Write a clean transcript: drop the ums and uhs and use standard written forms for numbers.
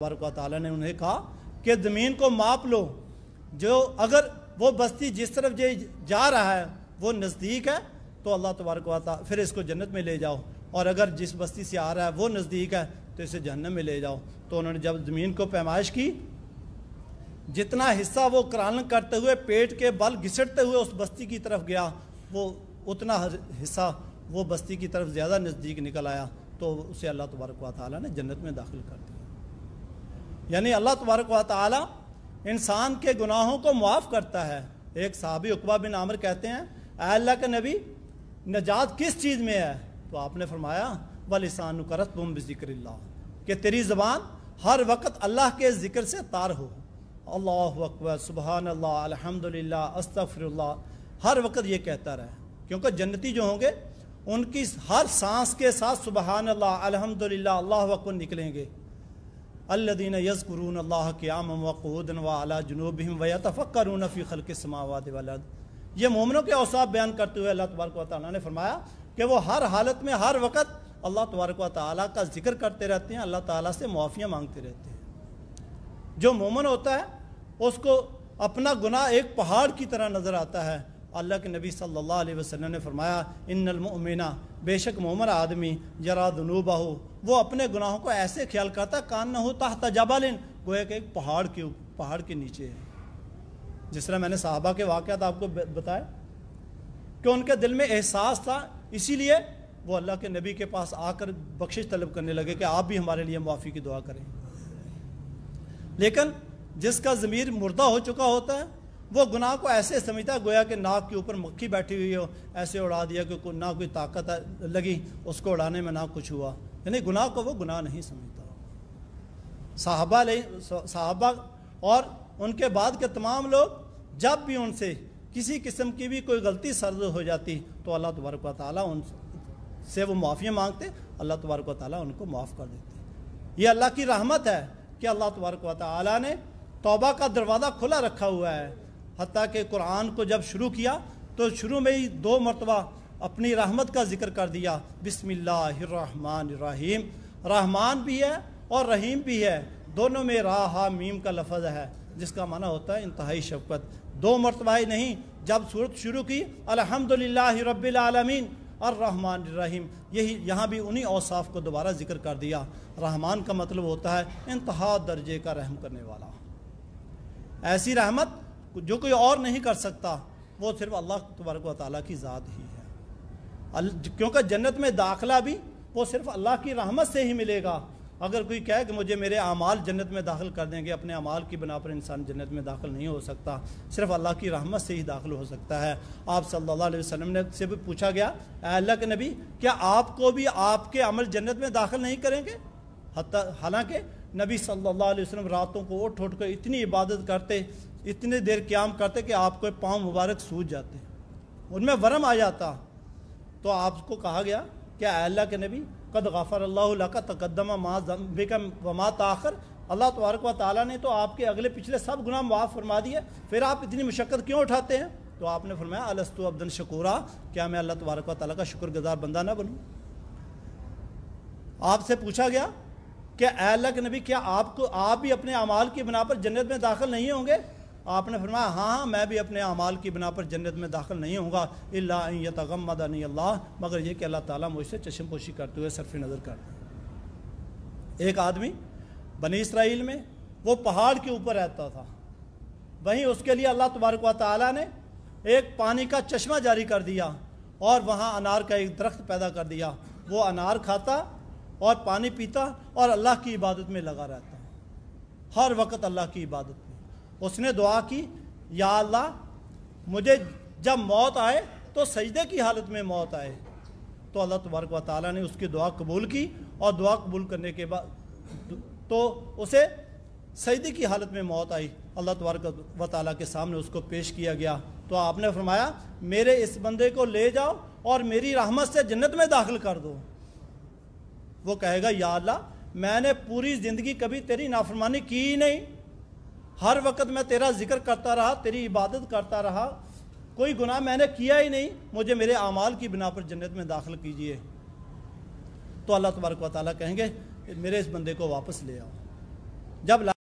تبارک و تعالیٰ نے انہیں کہا کہ زمین کو ماپ لو، جو اگر وہ بستی جس طرف جا رہا ہے وہ نزدیک ہے تو اللہ تبارک و تعالیٰ پھر اس کو جنت میں لے جاؤ، اور اگر جس بستی سے آ رہا ہے وہ نزدیک ہے تو اسے جہنم میں لے جاؤ۔ تو انہوں نے جب زمین کو پیمائش کی، جتنا حصہ وہ کرالن کرتے ہوئے پیٹ کے بل گھسٹتے ہوئے اس بستی کی طرف گیا، وہ اتنا حصہ وہ بستی کی طرف زیادہ نزدیک نکل آیا، تو اسے اللہ تبارک و تعالیٰ نے جنت میں داخل کر دیا۔ یعنی اللہ تبارک و تعالیٰ انسان کے گناہوں کو معاف کرتا ہے۔ ایک صحابی عقبہ بن عامر کہتے ہیں، اے اللہ کے نبی، نجات کس چیز میں ہے؟ تو آپ نے فرمایا وَلِسَانُكَ رَطْبٌ بِذِكْرِ اللَّهِ، کہ تیری زبان ہر وقت اللہ کے ذکر سے تار ہو۔ اللہ اکبر، سبحان اللہ، الحمدللہ، استغفر اللہ، ہر وقت یہ کہتا رہے، کیونکہ جنتی جو ہوں گے ان کی ہر سانس کے ساتھ سبحان اللہ، الحمدللہ، اللہ اکبر نکلیں گے۔ الذین یذکرون اللہ قیاما وقعودا وعلی جنوبہم ویتفکرون فی خلق السماوات والارض۔ یہ مومنوں کے اوصاف بیان کرتے ہوئے اللہ تبارک و تعالیٰ نے فرمایا کہ وہ ہر حالت میں ہر وقت اللہ تبارک و تعالیٰ کا ذکر کرتے رہتے ہیں، اللہ تعالیٰ سے معافیاں مانگتے رہتے ہیں۔ جو مومن ہوتا ہے اس کو اپنا گناہ ایک پہاڑ کی طرح نظر آتا ہے۔ اللہ کے نبی صلی اللہ علیہ وسلم نے فرمایا ان المؤمن، بے شک مومن آدمی، یرا ذنوبہ، وہ اپنے گناہوں کو ایسے خیال کرتا کانہ تحت جبل، گویا کہ ایک پہاڑ کے نیچے ہے۔ جس طرح میں نے صحابہ کے واقعات آپ کو بتائے کہ ان کے دل میں احساس تھا، اسی لیے وہ اللہ کے نبی کے پاس آ کر بخشش طلب کرنے لگے کہ آپ بھی ہمارے لیے معافی کی دعا کریں۔ لیکن جس کا ضمیر مردہ ہو چکا ہوتا ہے وہ گناہ کو ایسے سمجھتا ہے گویا کہ ناک کے اوپر مکھی بیٹھی ہوئی ہو، ایسے اڑا دیا کہ نہ کوئی طاقت لگی اس کو اڑانے میں، نہ کچھ ہوا، یعنی گناہ کو وہ گناہ نہیں سمجھتا۔ صحابہ اور ان کے بعد کے تمام لوگ جب بھی ان سے کسی قسم کی بھی کوئی غلطی سرزد ہو جاتی تو اللہ تبارک و تعالیٰ ان سے وہ معافیاں مانگتے، اللہ تبارک و تعالیٰ ان کو معاف کر دیتے۔ یہ اللہ کی رحمت ہے کہ اللہ تبارک و تعالیٰ نے توبہ کا دروازہ کھلا رکھا ہوا ہے۔ حتیٰ کہ قرآن کو جب شروع کیا تو شروع میں ہی 2 مرتبہ اپنی رحمت کا ذکر کر دیا، بسم اللہ الرحمن الرحیم۔ رحمان بھی ہے اور رحیم بھی ہے، دونوں میں را ہا میم کا لفظ ہے، جس کا معنی ہوتا ہے انتہائی شفقت۔ 2 مرتبہ ہی نہیں، جب سورت شروع کی الحمدللہ رب العالمین الرحمن الرحیم، یہاں بھی انہی اوصاف کو دوبارہ ذکر کر دیا۔ رحمان کا مطلب ہوتا ہے انتہا درجے کا رحم کرنے والا۔ ایسی رحمت جو کوئی اور نہیں کر سکتا، وہ صرف اللہ تبارک و تعالیٰ کی ذات ہی ہے، کیونکہ جنت میں داخلہ بھی وہ صرف اللہ کی رحمت سے ہی ملے گا۔ اگر کوئی کہے کہ مجھے میرے اعمال جنت میں داخل کر دیں گے، اپنے اعمال کی بنا پر انسان جنت میں داخل نہیں ہو سکتا، صرف اللہ کی رحمت سے ہی داخل ہو سکتا ہے۔ آپ صلی اللہ علیہ وسلم نے سے بھی پوچھا گیا، اے اللہ کے نبی، کیا آپ کو بھی آپ کے عمل جنت میں داخل نہیں کریں گے؟ حالانکہ نبی صلی اللہ علیہ وسلم راتوں کو اٹھ کر اتنی عبادت کرتے، اتنے دیر قیام کرتے کہ آپ کو پاؤں مبارک سوج جاتے، ان میں ورم آ جاتا۔ تو آپ کو کہا گیا کہ اے اللہ کے نبی، قد غفر اللہ لک تقدم ما ذنبک وما تاخر، اللہ تبارک و تعالیٰ نے تو آپ کے اگلے پچھلے سب گناہ معاف فرما دیے، پھر آپ اتنی مشقت کیوں اٹھاتے ہیں؟ تو آپ نے فرمایا الستو عبدا شکورا، کیا میں اللہ تبارک و تعالیٰ کا شکر گزار بندہ نہ بنوں؟ آپ سے پوچھا گیا کہ اے اللہ کے نبی، کیا آپ بھی اپنے اعمال کی بنا پر جنت میں داخل نہیں ہوں گے؟ آپ نے فرمایا ہاں، میں بھی اپنے اعمال کی بنا پر جنت میں داخل نہیں ہوں گا، الا ان یتغمدنی اللہ، مگر یہ کہ اللہ تعالیٰ مجھ سے چشم پوشی کرتے ہوئے صرف نظر کر دیں۔ ایک آدمی بنی اسرائیل میں وہ پہاڑ کے اوپر رہتا تھا، وہیں اس کے لیے اللہ تبارک و تعالیٰ نے ایک پانی کا چشمہ جاری کر دیا اور وہاں انار کا ایک درخت پیدا کر دیا۔ وہ انار کھاتا اور پانی پیتا اور اللہ کی عبادت میں لگا رہتا، ہر وقت اللہ کی عبادت میں۔ اس نے دعا کی، یا اللہ مجھے جب موت آئے تو سجدے کی حالت میں موت آئے۔ تو اللہ تبارک و تعالیٰ نے اس کی دعا قبول کی، اور دعا قبول کرنے کے بعد تو اسے سجدے کی حالت میں موت آئی۔ اللہ تبارک و تعالیٰ کے سامنے اس کو پیش کیا گیا، تو آپ نے فرمایا میرے اس بندے کو لے جاؤ اور میری رحمت سے جنت میں داخل کر دو۔ وہ کہے گا یا اللہ، میں نے پوری زندگی کبھی تیری نافرمانی کی ہی نہیں، ہر وقت میں تیرا ذکر کرتا رہا، تیری عبادت کرتا رہا، کوئی گناہ میں نے کیا ہی نہیں، مجھے میرے اعمال کی بنا پر جنت میں داخل کیجئے۔ تو اللہ تبارک و تعالیٰ کہیں گے میرے اس بندے کو واپس لے آؤ۔ جب